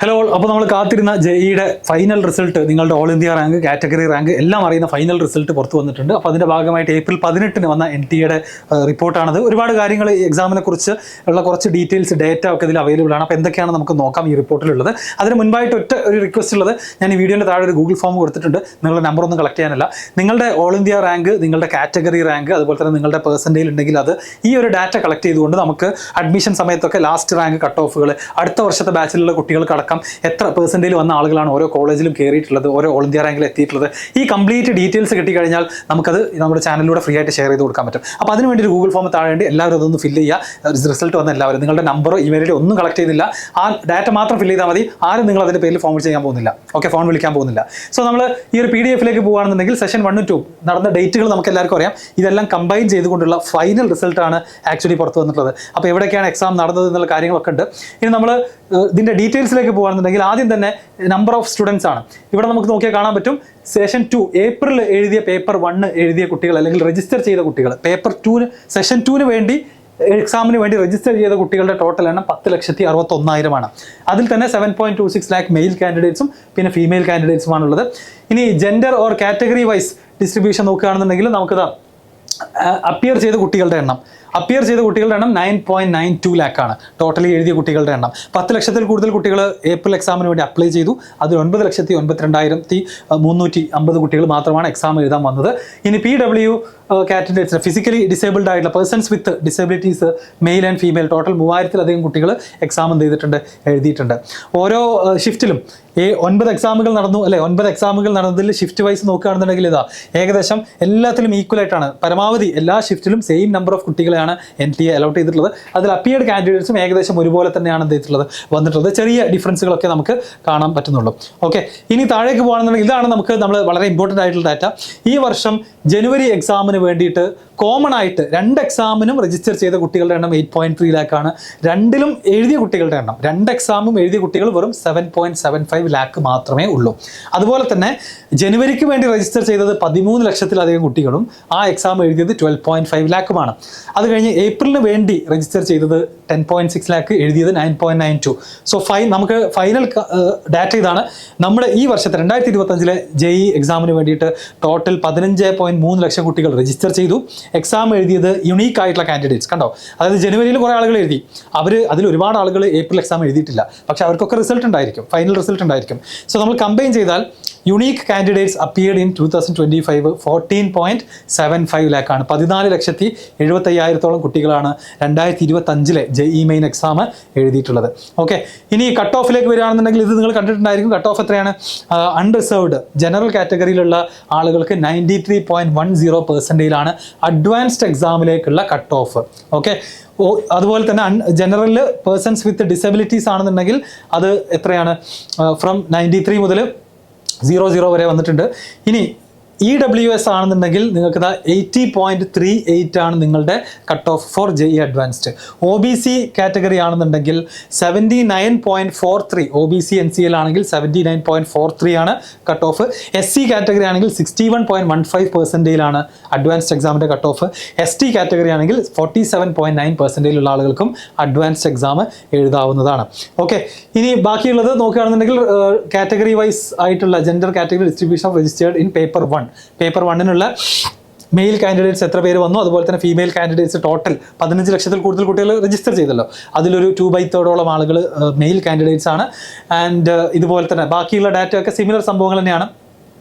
Hello, അപ്പോൾ നമ്മൾ കാത്തിരുന്ന ജെഇയുടെ ഫൈനൽ റിസൾട്ട്, നിങ്ങളുടെ all India rank, category rank എല്ലാം അറിയുന്ന ഫൈനൽ റിസൾട്ട് പുറത്തു വന്നിട്ടുണ്ട്. അപ്പോൾ അതിൻ്റെ ഭാഗമായിട്ട് ഏപ്രിൽ 18 വന്ന NTA റിപ്പോർട്ടാണത്. ഒരുപാട് കാര്യങ്ങൾ ഈ എക്സാമിനെ കുറിച്ച് ഉള്ള കുറച്ച് ഡീറ്റെയിൽസ്, ഡേറ്റ ഒക്കെ ഇതിൽ അവൈലബിൾ ആണ്. അപ്പോൾ എന്തൊക്കെയാണ് നമുക്ക് നോക്കാം ഈ റിപ്പോർട്ടിലുള്ളത്. അതിന് മുൻപായിട്ട് ഒരു റിക്വസ്റ്റ് ഉള്ളത്, ഞാൻ ഈ വീഡിയോൻ്റെ താഴെ ഒരു ഗൂഗിൾ ഫോം കൊടുത്തിട്ടുണ്ട്. നിങ്ങളുടെ നമ്പർ ഒന്നും കളക്ട് ചെയ്യാനല്ല, നിങ്ങളുടെ ഓൾ ഇന്ത്യ റാങ്ക്, നിങ്ങളുടെ കാറ്റഗറി റാങ്ക്, അതുപോലെ തന്നെ നിങ്ങളുടെ പെർസെൻറ്റേജ് ഉണ്ടെങ്കിൽ അത് ഈ ഒരു ഡാറ്റ കളക്ട് ചെയ്തുകൊണ്ട് നമുക്ക് അഡ്മിഷൻ സമയത്തൊക്കെ ലാസ്റ്റ് റാങ്ക് കട്ട് ഓഫുകൾ, അടുത്ത വർഷത്തെ ബാച്ചിലുള്ള കുട്ടികൾക്ക് അടക്കം എത്ര പെർസെൻറ്റേജ് വന്ന ആളുകളാണ് ഓരോ കോളേജിലും കയറിയിട്ടുള്ളത്, ഓരോ ഓൾ ഇന്ത്യ റാങ്കിൽ എത്തിയിട്ടുള്ളത്, ഈ കംപ്ലീറ്റ് ഡീറ്റെയിൽസ് കിട്ടിക്കഴിഞ്ഞാൽ നമുക്കത് നമ്മുടെ ചാനലിലൂടെ ഫ്രീ ആയിട്ട് ഷെയർ ചെയ്ത് കൊടുക്കാൻ പറ്റും. അപ്പോൾ അതിനുവേണ്ടി ഒരു ഗൂഗിൾ ഫോം താഴേണ്ടി എല്ലാവരും അതൊന്ന് ഫില്ല് ചെയ്യുക. റിസൾട്ട് വന്ന എല്ലാവരും നിങ്ങളുടെ നമ്പറോ ഇമെയിലോ ഒന്നും കളക്ട് ചെയ്യുന്നില്ല, ആ ഡാറ്റ മാത്രം ഫില്ല് ചെയ്താൽ മതി. ആരും നിങ്ങൾ അതിൻ്റെ പേരിൽ ഫോം ചെയ്യാൻ പോകുന്നില്ല, ഓക്കെ, ഫോൺ വിളിക്കാൻ പോകുന്നില്ല. സോ നമ്മൾ ഈ ഒരു PDF പോകുകയാണെന്നുണ്ടെങ്കിൽ സെഷൻ 1 2 നടന്ന ഡേറ്റുകൾ നമുക്ക് എല്ലാവർക്കും അറിയാം. ഇതെല്ലാം കമ്പൈൻ ചെയ്തുകൊണ്ടുള്ള ഫൈനൽ റിസൾട്ടാണ് ആക്ച്വലി പുറത്തു വന്നിട്ടുള്ളത്. അപ്പോൾ എവിടെയൊക്കെയാണ് എക്സാം നടന്നത് എന്നുള്ള കാര്യങ്ങളൊക്കെ ഉണ്ട്. ഇനി നമ്മൾ ഇതിൻ്റെ ഡീറ്റെയിൽസിലേക്ക് പോകുകയാണെന്നുണ്ടെങ്കിൽ ആദ്യം തന്നെ നമ്പർ ഓഫ് സ്റ്റുഡൻസ് ആണ്. ഇവിടെ നമുക്ക് നോക്കിയാൽ കാണാൻ പറ്റും. സെഷൻ 2 ഏപ്രിൽ എഴുതിയ പേപ്പർ 1 എഴുതിയ കുട്ടികൾ, അല്ലെങ്കിൽ രജിസ്റ്റർ ചെയ്ത കുട്ടികൾ, പേപ്പർ 2 സെഷൻ 2 വേണ്ടി എക്സാമിന് വേണ്ടി രജിസ്റ്റർ ചെയ്ത കുട്ടികളുടെ ടോട്ടൽ എണ്ണം 10,61,000 അതിൽ തന്നെ 7.26 lakh മെയിൽ കാൻഡിഡേറ്റ്സും പിന്നെ ഫീമെയിൽ കാൻഡിഡേറ്റ്സുമാണുള്ളത്. ഇനി gender or category wise distribution നോക്കുകയാണെന്നുണ്ടെങ്കിൽ നമുക്കത് അപ്പിയർ ചെയ്ത കുട്ടികളുടെ എണ്ണം 9.92 lakh ആണ് ടോട്ടലി എഴുതിയ കുട്ടികളുടെ എണ്ണം. 10 ലക്ഷത്തിൽ കൂടുതൽ കുട്ടികൾ ഏപ്രിൽ എക്സാമിന് വേണ്ടി അപ്ലൈ ചെയ്തു. അതിൽ 9,82,350 കുട്ടികൾ മാത്രമാണ് എക്സാം എഴുതാൻ വന്നത്. ഇനി PW കാൻഡിഡേറ്റ്സ്, ഫിസിക്കലി ഡിസേബിൾഡ് ആയിട്ടുള്ള persons with disabilities, male and female, total 3000-ലധികം കുട്ടികൾ എക്സാം ചെയ്തിട്ടുണ്ട്, എഴുതിയിട്ടുണ്ട്. ഓരോ ഷിഫ്റ്റിലും 9 എക്സാമുകൾ നടന്നു അല്ലെ, 9 എക്സാമുകൾ നടന്നതിൽ ഷിഫ്റ്റ് വൈസ് നോക്കുകയാണെന്നുണ്ടെങ്കിൽ ഇതാ ഏകദേശം എല്ലാത്തിലും ഈക്വൽ ആയിട്ടാണ്, പരമാവധി എല്ലാ ഷിഫ്റ്റിലും സെയിം നമ്പർ ഓഫ് കുട്ടികളെയാണ് NTA അലോട്ട് ചെയ്തിട്ടുള്ളത്. അതിൽ അപ്പിയർഡ് കാൻഡിഡേറ്റ്സും ഏകദേശം ഒരുപോലെ തന്നെയാണ് വന്നിട്ടുള്ളത്. ചെറിയ ഡിഫറൻസുകളൊക്കെ നമുക്ക് കാണാൻ പറ്റുന്നുള്ളൂ. ഓക്കെ, ഇനി താഴേക്ക് പോകുകയാണെന്നുണ്ടെങ്കിൽ ഇതാണ് നമ്മൾ വളരെ ഇമ്പോർട്ടൻ്റ് ആയിട്ടുള്ള ഡാറ്റ. ഈ വർഷം ജനുവരി എക്സാമിന് വേണ്ടിയിട്ട് കോമൺ ആയിട്ട് 2 എക്സാമിനും രജിസ്റ്റർ ചെയ്ത കുട്ടികളുടെ എണ്ണം 8.3 lakh ആണ്. രണ്ടിലും എഴുതിയ കുട്ടികളുടെ എണ്ണം, 2 എക്സാമും എഴുതിയ കുട്ടികൾ വെറും 7.75 lakh മാത്രമേ ഉള്ളൂ. അതുപോലെ തന്നെ ജനുവരിക്ക് വേണ്ടി രജിസ്റ്റർ ചെയ്തത് 13 ലക്ഷത്തിലധികം കുട്ടികളും ആ എക്സാം എഴുതിയത് 12.5 lakh. അത് കഴിഞ്ഞ് ഏപ്രിലിന് വേണ്ടി രജിസ്റ്റർ ചെയ്തത് 10.6 lakh, എഴുതിയത് 9.92. സോ നമുക്ക് ഫൈനൽ ഡാറ്റ ഇതാണ്. നമ്മുടെ ഈ വർഷത്തെ 2025 JEE എക്സാമിന് വേണ്ടിയിട്ട് ടോട്ടൽ 15.3 ലക്ഷം കുട്ടികൾ രജിസ്റ്റർ ചെയ്തു. എക്സാം എഴുതിയത് യുണീക്ക് ആയിട്ടുള്ള കാൻഡിഡേറ്റ്സ് കണ്ടോ, അതായത് ജനുവരിയിൽ കുറേ ആളുകൾ എഴുതി, അതിൽ ഒരുപാട് ആളുകൾ ഏപ്രിൽ എക്സാം എഴുതിയിട്ടില്ല, പക്ഷെ അവർക്കൊക്കെ റിസൾട്ട് ഉണ്ടായിരിക്കും, ഫൈനൽ റിസൾട്ട് ഉണ്ടായിരിക്കും. സോ നമ്മൾ കമ്പൈൻ ചെയ്താൽ unique candidates appeared in 2025 14.75 lakh ആണ്. 14,70,75,000 കുട്ടികളാണ് 2025 JEE മെയിൻ എക്സാം എഴുതിയിട്ടുള്ളത്. ഓക്കെ, ഇനി കട്ട് ഓഫിലേക്ക് വരികയാണെന്നുണ്ടെങ്കിൽ ഇത് നിങ്ങൾ കണ്ടിട്ടുണ്ടായിരിക്കും. കട്ട് ഓഫ് എത്രയാണ്? അൺറിസർവ്ഡ് ജനറൽ കാറ്റഗറിയിലുള്ള ആളുകൾക്ക് 93.10% അഡ്വാൻസ്ഡ് എക്സാമിലേക്കുള്ള കട്ട് ഓഫ്. ഓക്കെ, അതുപോലെ തന്നെ ജനറൽ പേഴ്സൺസ് വിത്ത് ഡിസബിലിറ്റീസ് ആണെന്നുണ്ടെങ്കിൽ അത് എത്രയാണ്? ഫ്രം 93 മുതൽ 00 വരെ വന്നിട്ടുണ്ട്. ഇനി EWS ആണെന്നുണ്ടെങ്കിൽ നിങ്ങൾക്ക് 80.38 ആണ് നിങ്ങളുടെ cut off for JEE advanced. OBC category ആണെന്നുണ്ടെങ്കിൽ 79.43, OBC NCL ആണെങ്കിൽ 79.43 ആണ് കട്ട് ഓഫ്. SC കാറ്റഗറി ആണെങ്കിൽ 61.15% അഡ്വാൻസ്ഡ് എക്സാമിൻ്റെ കട്ട് ഓഫ്. ST കാറ്റഗറി ആണെങ്കിൽ 47.9% ഉള്ള ആളുകൾക്കും അഡ്വാൻസ്ഡ് എക്സാം എഴുതാവുന്നതാണ്. ഓക്കെ, ഇനി ബാക്കിയുള്ളത് നോക്കുകയാണെന്നുണ്ടെങ്കിൽ കാറ്റഗറി വൈസ് ആയിട്ടുള്ള gender category distribution of registered in paper 1. Paper 1-നുള്ള മെയിൽ കാൻഡിഡേറ്റ്സ് എത്ര പേര് വന്നു, അതുപോലെ തന്നെ ഫീമെയിൽ കാൻഡിഡേറ്റ്സ് ടോട്ടൽ 15 ലക്ഷത്തിൽ കൂടുതൽ കുട്ടികൾ രജിസ്റ്റർ ചെയ്തല്ലോ, അതിലൊരു 2/3 ആളുകൾ മെയിൽ കാൻഡിഡേറ്റ്സ് ആണ്. ആൻഡ് ഇതുപോലെ തന്നെ ബാക്കിയുള്ള ഡാറ്റ ഒക്കെ സിമിലർ സംഭവങ്ങൾ തന്നെയാണ്.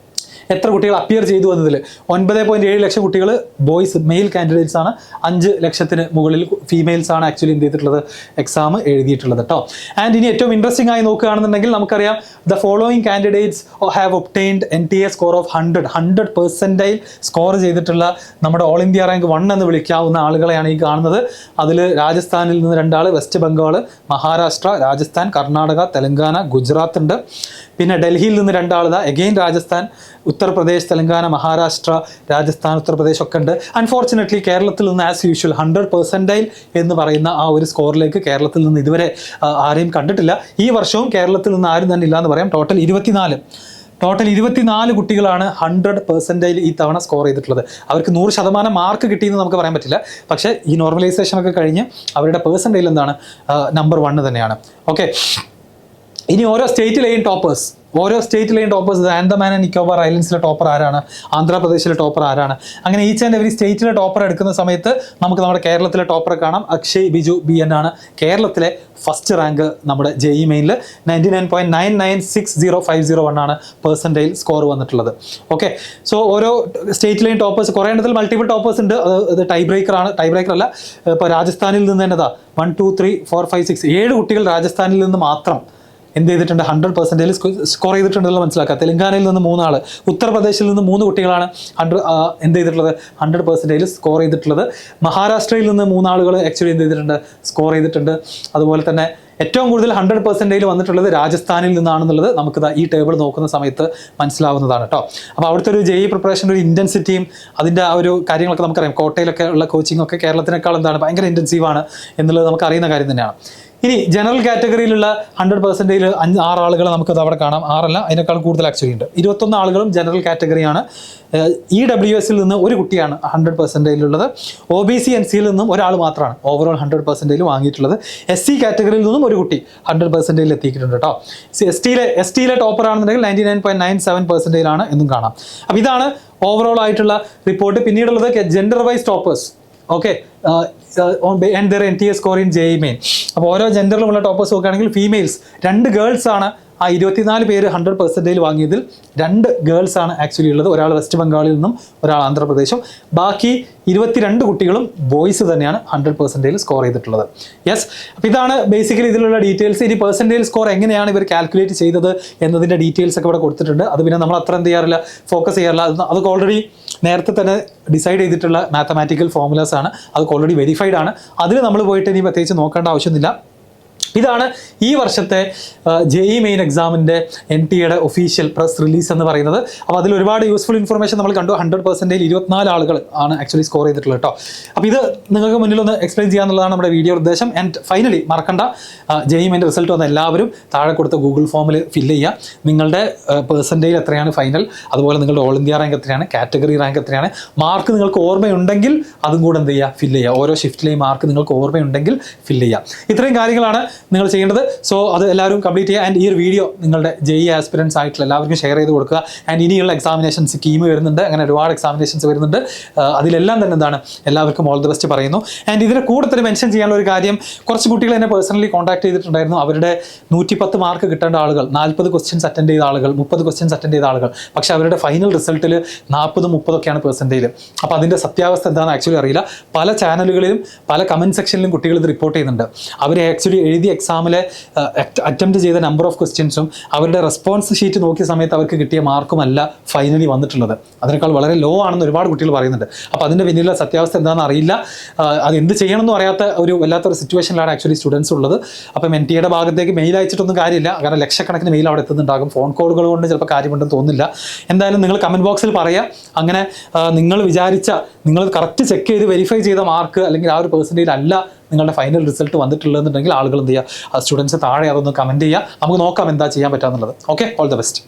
എത്ര കുട്ടികൾ അപ്പിയർ ചെയ്തു എന്നതിൽ 9.7 ലക്ഷം കുട്ടികൾ ബോയ്സ് മെയിൽ കാൻഡിഡേറ്റ്സ് ആണ്. 5 ലക്ഷത്തിന് മുകളിൽ ഫീമെയിൽസ് ആണ് ആക്ച്വലി എന്ത് ചെയ്തിട്ടുള്ളത്, എക്സാം എഴുതിയിട്ടുള്ളത് കേട്ടോ. ആൻഡ് ഇനി ഏറ്റവും ഇൻട്രസ്റ്റിംഗ് ആയി നോക്കുകയാണെന്നുണ്ടെങ്കിൽ നമുക്കറിയാം the following candidates have obtained NTA score of 100% score ചെയ്തിട്ടുള്ള നമ്മുടെ ഓൾ ഇന്ത്യ റാങ്ക് 1 എന്ന് വിളിക്കാവുന്ന ആളുകളെയാണ് ഈ കാണുന്നത്. അതിൽ രാജസ്ഥാനിൽ നിന്ന് 2 ആൾ, വെസ്റ്റ് ബംഗാൾ, മഹാരാഷ്ട്ര, രാജസ്ഥാൻ, കർണാടക, തെലങ്കാന, ഗുജറാത്ത് ഉണ്ട്. പിന്നെ ഡൽഹിയിൽ നിന്ന് 2 ആൾ, എഗെയിൻ രാജസ്ഥാൻ, ഉത്തർപ്രദേശ്, തെലങ്കാന, മഹാരാഷ്ട്ര, രാജസ്ഥാൻ, ഉത്തർപ്രദേശ് ഒക്കെ ഉണ്ട്. അൺഫോർച്ചുനേറ്റ്ലി കേരളത്തിൽ നിന്ന് ആസ് യൂഷ്വൽ 100% എന്ന് പറയുന്ന ആ ഒരു സ്കോറിലേക്ക് കേരളത്തിൽ നിന്ന് ഇതുവരെ ആരെയും കണ്ടിട്ടില്ല. ഈ വർഷവും കേരളത്തിൽ നിന്ന് ആരും തന്നെ ഇല്ല എന്ന് പറയാം. ടോട്ടൽ 24 കുട്ടികളാണ് 100% ഈ തവണ സ്കോർ ചെയ്തിട്ടുള്ളത്. അവർക്ക് 100% മാർക്ക് കിട്ടിയെന്ന് നമുക്ക് പറയാൻ പറ്റില്ല, പക്ഷേ ഈ നോർമലൈസേഷൻ ഒക്കെ കഴിഞ്ഞ് അവരുടെ പെർസെൻറ്റേജിൽ എന്താണ് നമ്പർ 1 തന്നെയാണ്. ഓക്കെ, ഇനി ഓരോ സ്റ്റേറ്റിലെയും ടോപ്പേഴ്സ് ആൻഡമാൻ ആൻഡ് നിക്കോബാർ ഐലൻഡ്സിലെ ടോപ്പർ ആരാണ്, ആന്ധ്രാപ്രദേശിലെ ടോപ്പർ ആരാണ്, അങ്ങനെ ഈച്ച് ആൻഡ് എവരി സ്റ്റേറ്റിലെ ടോപ്പർ എടുക്കുന്ന സമയത്ത് നമുക്ക് നമ്മുടെ കേരളത്തിലെ ടോപ്പറെ കാണാം. അക്ഷയ് ബിജു BN ആണ് കേരളത്തിലെ ഫസ്റ്റ് റാങ്ക് നമ്മുടെ JEE മെയിനിൽ 99.996050 ആണ് പെർസെൻറ്റേജ് സ്കോർ വന്നിട്ടുള്ളത്. ഓക്കെ, സോ ഓരോ സ്റ്റേറ്റിലെയും ടോപ്പേഴ്സ് കുറേ എണ്ണത്തിൽ മൾട്ടിപ്പിൾ ടോപ്പേഴ്സ് ഉണ്ട്. അത് ടൈ ബ്രേക്കർ അല്ല. ഇപ്പോൾ രാജസ്ഥാനിൽ നിന്ന് തന്നെ 1 2 3 4 5 6 7 കുട്ടികൾ രാജസ്ഥാനിൽ നിന്ന് മാത്രം എന്ത് ചെയ്തിട്ടുണ്ട്, 100% സ്കോർ ചെയ്തിട്ടുണ്ടെന്ന് മനസ്സിലാക്കുക. തെലങ്കാനയിൽ നിന്ന് 3 ആൾ, ഉത്തർപ്രദേശിൽ നിന്ന് 3 കുട്ടികളാണ് എന്ത് ചെയ്തിട്ടുള്ളത്, 100% സ്കോർ ചെയ്തിട്ടുള്ളത്. മഹാരാഷ്ട്രയിൽ നിന്ന് 3 ആളുകൾ ആക്ച്വലി എന്ത് ചെയ്തിട്ടുണ്ട്, സ്കോർ ചെയ്തിട്ടുണ്ട്. അതുപോലെ തന്നെ ഏറ്റവും കൂടുതൽ 100% വന്നിട്ടുള്ളത് രാജസ്ഥാനിൽ നിന്നാണെന്നുള്ളത് നമുക്ക് ഈ ടേബിൾ നോക്കുന്ന സമയത്ത് മനസ്സിലാവുന്നതാണ് കേട്ടോ. അപ്പോൾ അവിടുത്തെ ഒരു JEE പ്രിപ്പറേഷൻ്റെ ഒരു ഇൻറ്റൻസിറ്റിയും അതിൻ്റെ ആ ഒരു കാര്യങ്ങളൊക്കെ നമുക്കറിയാം. കോട്ടയിലൊക്കെ ഉള്ള കോച്ചിങ് ഒക്കെ കേരളത്തിനേക്കാൾ എന്താണ് ഭയങ്കര ഇൻറ്റൻസീവാണ് എന്നുള്ളത് നമുക്ക് അറിയുന്ന കാര്യം തന്നെയാണ്. ഇനി ജനറൽ കാറ്റഗറിയിലുള്ള 100% 6 ആളുകൾ നമുക്കത് അവിടെ കാണാം. 6 അല്ല, അതിനേക്കാൾ കൂടുതൽ ആക്ച്വലി ഉണ്ട്. 21 ആളുകളും ജനറൽ കാറ്റഗറിയാണ്. EWSൽ നിന്ന് ഒരു കുട്ടിയാണ് 100% ഉള്ളത്. OBC NCയിൽ നിന്നും ഒരാൾ മാത്രമാണ് ഓവറോൾ 100% വാങ്ങിയിട്ടുള്ളത്. SC കാറ്റഗറിയിൽ നിന്നും ഒരു കുട്ടി 100% എത്തിയിട്ടുണ്ട് കേട്ടോ. STയിലെ ടോപ്പർ ആണെന്നുണ്ടെങ്കിൽ 99.97% ആണ് എന്നും കാണാം. അപ്പോൾ ഇതാണ് ഓവറോൾ ആയിട്ടുള്ള റിപ്പോർട്ട്. പിന്നീടുള്ളത് gender wise toppers. Okay, and their NTA score in JEE main. അപ്പോൾ ഓരോ ജെൻഡറിലുമുള്ള ടോപ്പേഴ്സ് നോക്കുകയാണെങ്കിൽ ഫീമെയിൽസ് 2 ഗേൾസ് ആണ്. ആ 24 പേര് 100% വാങ്ങിയതിൽ 2 ഗേൾസ് ആണ് ആക്ച്വലി ഉള്ളത്. ഒരാൾ വെസ്റ്റ് ബംഗാളിൽ നിന്നും ഒരാൾ ആന്ധ്രാപ്രദേശും. ബാക്കി 22 കുട്ടികളും ബോയ്സ് തന്നെയാണ് 100% സ്കോർ ചെയ്തിട്ടുള്ളത്. യെസ്, അപ്പോൾ ഇതാണ് ബേസിക്കലി ഇതിലുള്ള ഡീറ്റെയിൽസ്. ഇനി പെർസെൻറ്റേജ് സ്കോർ എങ്ങനെയാണ് ഇവർ കാൽക്കുലേറ്റ് ചെയ്തത് എന്നതിൻ്റെ ഡീറ്റെയിൽസ് ഒക്കെ ഇവിടെ കൊടുത്തിട്ടുണ്ട്. അത് പിന്നെ നമ്മൾ അത്ര എന്ത് ചെയ്യാറില്ല, ഫോക്കസ് ചെയ്യാറില്ല. അതൊക്കെ ഓൾറെഡി നേരത്തെ തന്നെ ഡിസൈഡ് ചെയ്തിട്ടുള്ള മാത്തമാറ്റിക്കൽ ഫോർമുലാസ് ആണ്. അതൊക്കെ ഓൾറെഡി വെരിഫൈഡ് ആണ്. അതിൽ നമ്മൾ പോയിട്ട് ഇനി പ്രത്യേകിച്ച് നോക്കേണ്ട ആവശ്യമൊന്നുമില്ല. ഇതാണ് ഈ വർഷത്തെ JEE മെയിൻ എക്സാമിൻ്റെ NTA ഒഫീഷ്യൽ പ്രസ് റിലീസ് എന്ന് പറയുന്നത്. അപ്പോൾ അതിൽ ഒരുപാട് യൂസ്ഫുൾ ഇൻഫർമേഷൻ നമ്മൾ കണ്ടു. 100% 24 ആളുകൾ ആണ് ആക്ച്വലി സ്കോർ ചെയ്തിട്ടുള്ളത് കേട്ടോ. അപ്പോൾ ഇത് നിങ്ങൾക്ക് മുന്നിൽ ഒന്ന് എക്സ്പ്ലെയിൻ ചെയ്യാന്നുള്ളതാണ് നമ്മുടെ വീഡിയോ ഉദ്ദേശം. ആൻഡ് ഫൈനലി മറക്കണ്ട, JEE മെയിൻ്റെ റിസൾട്ട് വന്ന എല്ലാവരും താഴെ കൊടുത്ത ഗൂഗിൾ ഫോമിൽ ഫില്ല് ചെയ്യുക. നിങ്ങളുടെ പെർസെൻറ്റേജ് എത്രയാണ് ഫൈനൽ, അതുപോലെ നിങ്ങളുടെ ഓൾ ഇന്ത്യ റാങ്ക് എത്രയാണ്, കാറ്റഗറി റാങ്ക് എത്രയാണ്, മാർക്ക് നിങ്ങൾക്ക് ഓർമ്മയുണ്ടെങ്കിൽ അതും കൂടെ എന്ത് ചെയ്യുക, ഫില്ല് ചെയ്യുക. ഓരോ ഷിഫ്റ്റിലെയും മാർക്ക് നിങ്ങൾക്ക് ഓർമ്മയുണ്ടെങ്കിൽ ഫില്ല് ചെയ്യുക. ഇത്രയും കാര്യങ്ങളാണ് നിങ്ങൾ ചെയ്യേണ്ടത്. സോ അത് എല്ലാവരും കംപ്ലീറ്റ് ചെയ്യുക. ആൻഡ് ഈ ഒരു വീഡിയോ നിങ്ങളുടെ JEE ആസ്പിരൻസ് ആയിട്ടുള്ള എല്ലാവർക്കും ഷെയർ ചെയ്ത് കൊടുക്കുക. ആൻഡ് ഇനിയുള്ള എക്സാമിനേഷൻ സ്കീം വരുന്നുണ്ട്, അങ്ങനെ ഒരുപാട് എക്സാമിനേഷൻസ് വരുന്നുണ്ട്. അതിലെല്ലാം തന്നെ എന്താണ്, എല്ലാവർക്കും ഓൾ ദി ബെസ്റ്റ് പറയുന്നു. ആൻഡ് ഇതിന് കൂടുതൽ മെൻഷൻ ചെയ്യാനുള്ള ഒരു കാര്യം, കുറച്ച് കുട്ടികൾ എന്നെ പേഴ്സണലി കോൺടാക്ട് ചെയ്തിട്ടുണ്ടായിരുന്നു. അവരുടെ 110 മാർക്ക് കിട്ടേണ്ട ആളുകൾ, 40 ക്വസ്റ്റ്യൻസ് അറ്റൻഡ് ചെയ്ത ആളുകൾ, 30 ക്വസ്റ്റ്യൻസ് അറ്റൻഡ് ചെയ്ത ആളുകൾ, പക്ഷേ അവരുടെ ഫൈനൽ റിസൾട്ടിൽ 40-30 പെർസെൻറ്റേജ്. അപ്പോൾ അതിൻ്റെ സത്യാവസ്ഥ എന്താണെന്ന് ആക്ച്വലി അറിയില്ല. പല ചാനലുകളിലും പല കമൻറ്റ് സെക്ഷനിലും കുട്ടികൾ ഇത് റിപ്പോർട്ട് ചെയ്യുന്നുണ്ട്. അവർ ആക്ച്വലി എഴുതിയ എക്സാമിലെ അറ്റംപ്റ്റ് ചെയ്ത നമ്പർ ഓഫ് ക്വസ്റ്റ്യൻസും അവരുടെ റെസ്പോൺസ് ഷീറ്റ് നോക്കിയ സമയത്ത് അവർക്ക് കിട്ടിയ മാർക്കുമല്ല ഫൈനലി വന്നിട്ടുള്ളത്. അതിനേക്കാൾ വളരെ ലോ ആണെന്ന് ഒരുപാട് കുട്ടികൾ പറയുന്നുണ്ട്. അപ്പോൾ അതിൻ്റെ പിന്നിലുള്ള സത്യാവസ്ഥ എന്താണെന്ന് അറിയില്ല. അത് എന്ത് ചെയ്യണമെന്നും അറിയാത്ത ഒരു വല്ലാത്തൊരു സിറ്റുവേഷനിലാണ് ആക്ച്വലി സ്റ്റുഡൻസ് ഉള്ളത്. അപ്പം NTA ഭാഗത്തേക്ക് മെയിൽ അയച്ചിട്ടൊന്നും കാര്യമില്ല, കാരണം ലക്ഷക്കണക്കിന് മെയിൽ അവിടെ എത്തുന്നുണ്ടാകും. ഫോൺ കോളുകൾ കൊണ്ട് ചിലപ്പോൾ കാര്യമുണ്ടെന്ന് തോന്നുന്നില്ല. എന്തായാലും നിങ്ങൾ കമൻറ്റ് ബോക്സിൽ പറയുക. അങ്ങനെ നിങ്ങൾ വിചാരിച്ച, നിങ്ങൾ കറക്റ്റ് ചെക്ക് ചെയ്ത് വെരിഫൈ ചെയ്ത മാർക്ക് അല്ലെങ്കിൽ ആ ഒരു പെർസെൻറ്റേജ് അല്ല നിങ്ങളുടെ ഫൈനൽ റിസൾട്ട് വന്നിട്ടുള്ളതെന്നുണ്ടെങ്കിൽ ആളുകൾ എന്ത് ചെയ്യുക, സ്റ്റുഡൻസ് താഴെ അതൊന്ന് കമൻറ്റ് ചെയ്യുക. നമുക്ക് നോക്കാം എന്താ ചെയ്യാൻ പറ്റാന്നുള്ളത്. Okay, all the best.